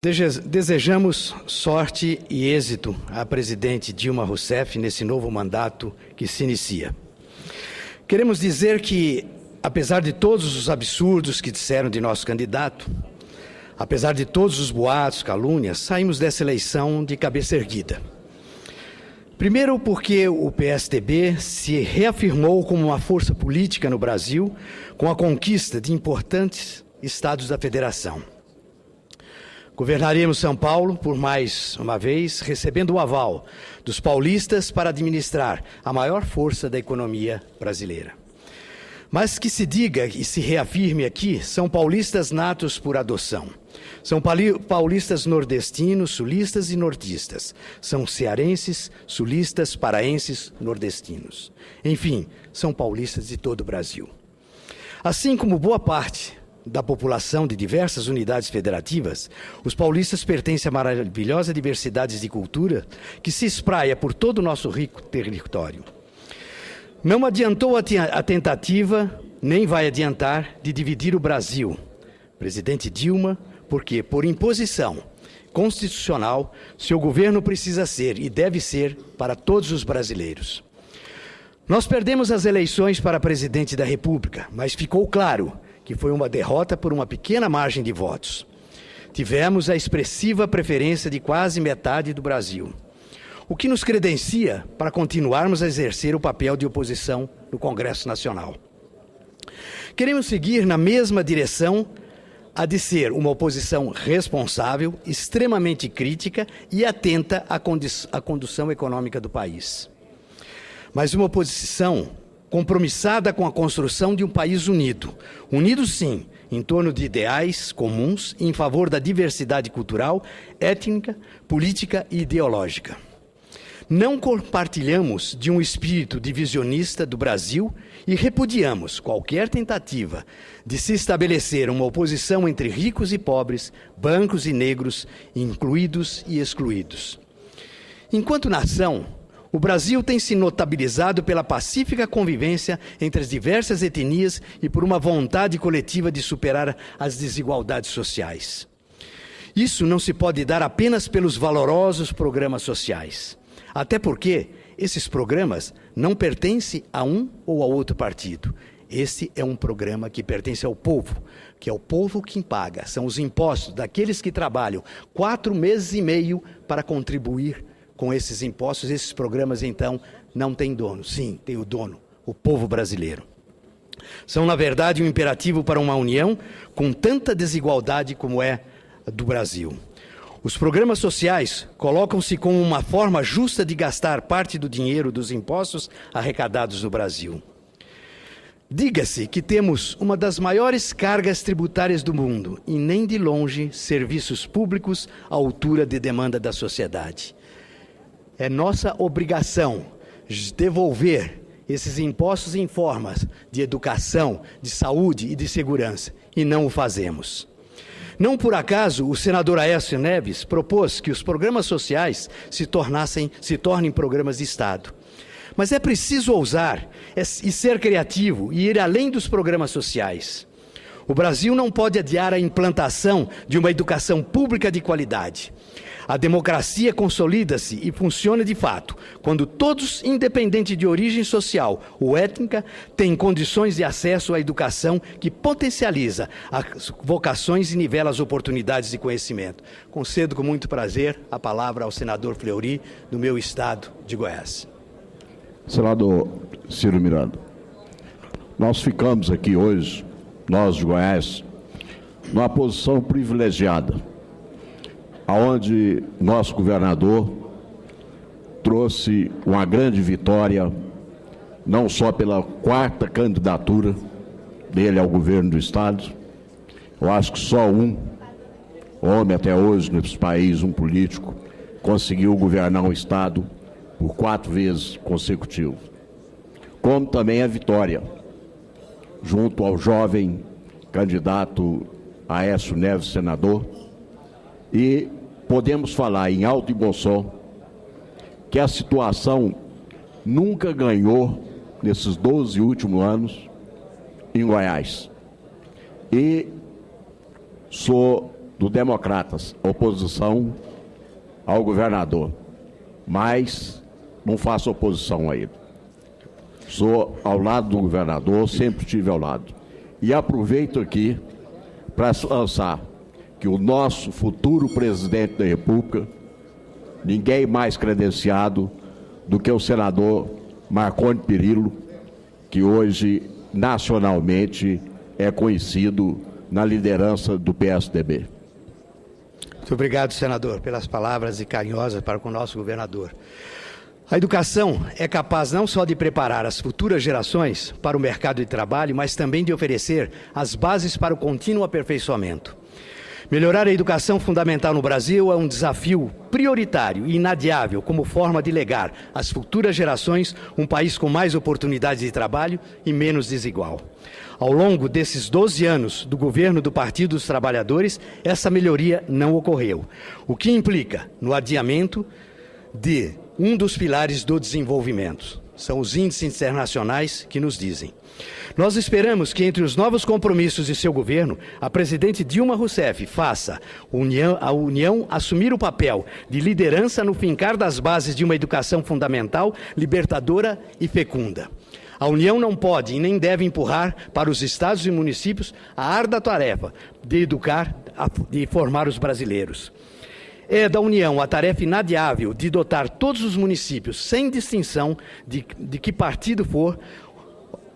Desejamos sorte e êxito à presidente Dilma Rousseff nesse novo mandato que se inicia. Queremos dizer que, apesar de todos os absurdos que disseram de nosso candidato, apesar de todos os boatos, calúnias, saímos dessa eleição de cabeça erguida. Primeiro porque o PSDB se reafirmou como uma força política no Brasil com a conquista de importantes estados da federação. Governaremos São Paulo, por mais uma vez, recebendo o aval dos paulistas para administrar a maior força da economia brasileira. Mas que se diga e se reafirme aqui, são paulistas natos por adoção. São paulistas nordestinos, sulistas e nortistas. São cearenses, sulistas, paraenses, nordestinos. Enfim, são paulistas de todo o Brasil. Assim como boa parte da população de diversas unidades federativas, os paulistas pertencem a maravilhosa diversidade de cultura que se espraia por todo o nosso rico território. Não adiantou a tentativa, nem vai adiantar, de dividir o Brasil. Presidente Dilma, porque, por imposição constitucional, seu governo precisa ser e deve ser para todos os brasileiros. Nós perdemos as eleições para presidente da República, mas ficou claro que foi uma derrota por uma pequena margem de votos. Tivemos a expressiva preferência de quase metade do Brasil, o que nos credencia para continuarmos a exercer o papel de oposição no Congresso Nacional. Queremos seguir na mesma direção, a de ser uma oposição responsável, extremamente crítica e atenta à condução econômica do país. Mas uma oposição compromissada com a construção de um país unido. Unido, sim, em torno de ideais comuns em favor da diversidade cultural, étnica, política e ideológica. Não compartilhamos de um espírito divisionista do Brasil e repudiamos qualquer tentativa de se estabelecer uma oposição entre ricos e pobres, brancos e negros, incluídos e excluídos. Enquanto nação, o Brasil tem se notabilizado pela pacífica convivência entre as diversas etnias e por uma vontade coletiva de superar as desigualdades sociais. Isso não se pode dar apenas pelos valorosos programas sociais, até porque esses programas não pertencem a um ou a outro partido. Esse é um programa que pertence ao povo, que é o povo quem paga, são os impostos daqueles que trabalham 4 meses e meio para contribuir com esses impostos. Esses programas, então, não têm dono. Sim, tem o dono, o povo brasileiro. São, na verdade, um imperativo para uma união com tanta desigualdade como é a do Brasil. Os programas sociais colocam-se como uma forma justa de gastar parte do dinheiro dos impostos arrecadados no Brasil. Diga-se que temos uma das maiores cargas tributárias do mundo e nem de longe serviços públicos à altura de demanda da sociedade. É nossa obrigação devolver esses impostos em formas de educação, de saúde e de segurança, e não o fazemos. Não por acaso o senador Aécio Neves propôs que os programas sociais se tornem programas de Estado. Mas é preciso ousar e ser criativo e ir além dos programas sociais. O Brasil não pode adiar a implantação de uma educação pública de qualidade. A democracia consolida-se e funciona de fato quando todos, independente de origem social ou étnica, têm condições de acesso à educação que potencializa as vocações e nivela as oportunidades de conhecimento. Concedo com muito prazer a palavra ao senador Fleury, do meu estado de Goiás. Senador Ciro Miranda, nós ficamos aqui hoje, nós de Goiás, numa posição privilegiada, onde nosso governador trouxe uma grande vitória, não só pela 4ª candidatura dele ao governo do Estado. Eu acho que só um homem até hoje nesse país, um político, conseguiu governar um Estado por 4 vezes consecutivas. Como também a vitória, junto ao jovem candidato Aécio Neves, senador, e podemos falar em alto e bom som que a situação nunca ganhou, nesses 12 últimos anos, em Goiás. E sou do Democratas, oposição ao governador, mas não faço oposição a ele. Sou ao lado do governador, sempre estive ao lado. E aproveito aqui para lançar que o nosso futuro presidente da República, ninguém mais credenciado do que o senador Marconi Perillo, que hoje nacionalmente é conhecido na liderança do PSDB. Muito obrigado, senador, pelas palavras e carinhosas para com o nosso governador. A educação é capaz não só de preparar as futuras gerações para o mercado de trabalho, mas também de oferecer as bases para o contínuo aperfeiçoamento. Melhorar a educação fundamental no Brasil é um desafio prioritário e inadiável como forma de legar às futuras gerações um país com mais oportunidades de trabalho e menos desigual. Ao longo desses 12 anos do governo do Partido dos Trabalhadores, essa melhoria não ocorreu, o que implica no adiamento de um dos pilares do desenvolvimento. São os índices internacionais que nos dizem. Nós esperamos que entre os novos compromissos de seu governo, a presidente Dilma Rousseff faça a União assumir o papel de liderança no fincar das bases de uma educação fundamental, libertadora e fecunda. A União não pode e nem deve empurrar para os estados e municípios a árdua tarefa de educar e formar os brasileiros. É da União a tarefa inadiável de dotar todos os municípios, sem distinção de que partido for,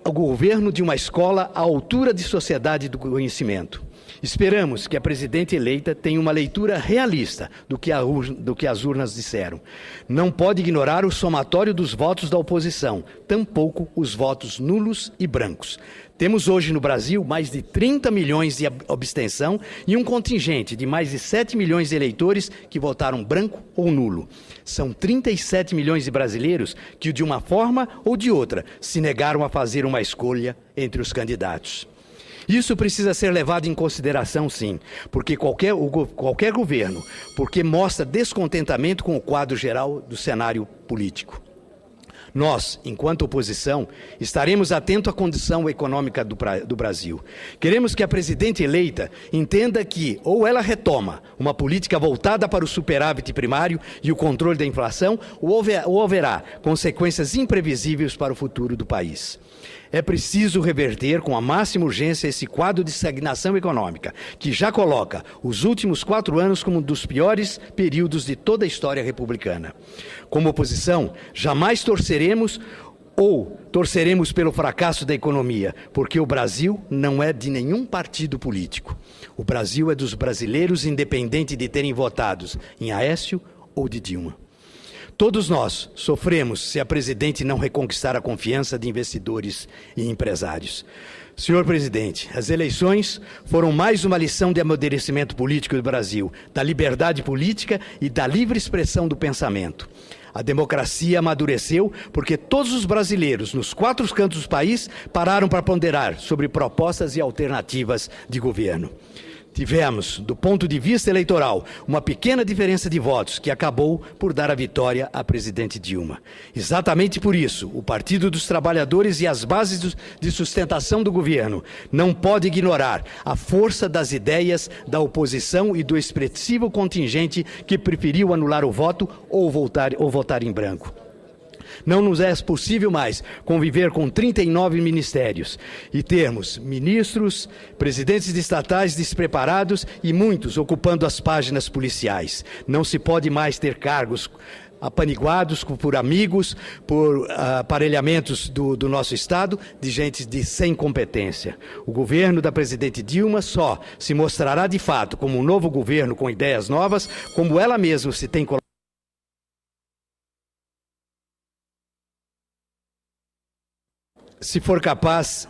o governo de uma escola à altura de sociedade do conhecimento. Esperamos que a presidente eleita tenha uma leitura realista do que as urnas disseram. Não pode ignorar o somatório dos votos da oposição, tampouco os votos nulos e brancos. Temos hoje no Brasil mais de 30 milhões de abstenção e um contingente de mais de 7 milhões de eleitores que votaram branco ou nulo. São 37 milhões de brasileiros que, de uma forma ou de outra, se negaram a fazer uma escolha entre os candidatos. Isso precisa ser levado em consideração, sim, porque qualquer governo, porque mostra descontentamento com o quadro geral do cenário político. Nós, enquanto oposição, estaremos atentos à condição econômica do Brasil. Queremos que a presidente eleita entenda que ou ela retoma uma política voltada para o superávit primário e o controle da inflação, ou haverá consequências imprevisíveis para o futuro do país. É preciso reverter com a máxima urgência esse quadro de estagnação econômica, que já coloca os últimos 4 anos como um dos piores períodos de toda a história republicana. Como oposição, jamais torceremos pelo fracasso da economia, porque o Brasil não é de nenhum partido político. O Brasil é dos brasileiros, independente de terem votado em Aécio ou de Dilma. Todos nós sofremos se a presidente não reconquistar a confiança de investidores e empresários. Senhor presidente, as eleições foram mais uma lição de amadurecimento político do Brasil, da liberdade política e da livre expressão do pensamento. A democracia amadureceu porque todos os brasileiros, nos 4 cantos do país, pararam para ponderar sobre propostas e alternativas de governo. Tivemos, do ponto de vista eleitoral, uma pequena diferença de votos que acabou por dar a vitória à presidente Dilma. Exatamente por isso, o Partido dos Trabalhadores e as bases de sustentação do governo não pode ignorar a força das ideias da oposição e do expressivo contingente que preferiu anular o voto ou votar em branco. Não nos é possível mais conviver com 39 ministérios e termos ministros, presidentes de estatais despreparados e muitos ocupando as páginas policiais. Não se pode mais ter cargos apaniguados por amigos, por aparelhamentos do nosso Estado, de gente sem competência. O governo da presidente Dilma só se mostrará de fato como um novo governo com ideias novas, como ela mesma se tem colocado. Se for capaz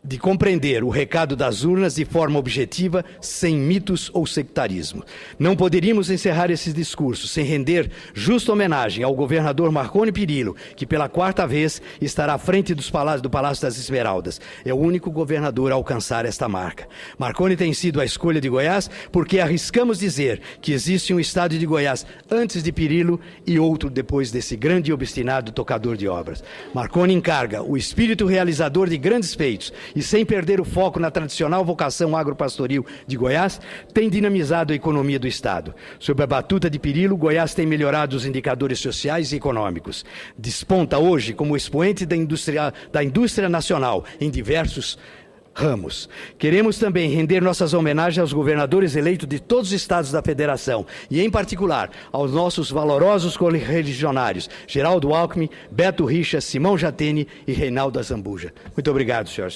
de compreender o recado das urnas de forma objetiva, sem mitos ou sectarismo. Não poderíamos encerrar esses discursos sem render justa homenagem ao governador Marconi Perillo, que pela 4ª vez estará à frente do Palácio das Esmeraldas. É o único governador a alcançar esta marca. Marconi tem sido a escolha de Goiás porque arriscamos dizer que existe um estado de Goiás antes de Perillo e outro depois desse grande e obstinado tocador de obras. Marconi encarga o espírito realizador de grandes feitos e sem perder o foco na tradicional vocação agropastoril de Goiás, tem dinamizado a economia do Estado. Sob a batuta de Pirillo, Goiás tem melhorado os indicadores sociais e econômicos. Desponta hoje como expoente da indústria nacional em diversos ramos. Queremos também render nossas homenagens aos governadores eleitos de todos os estados da federação e, em particular, aos nossos valorosos correligionários, Geraldo Alckmin, Beto Richa, Simão Jatene e Reinaldo Azambuja. Muito obrigado, senhoras e senhores.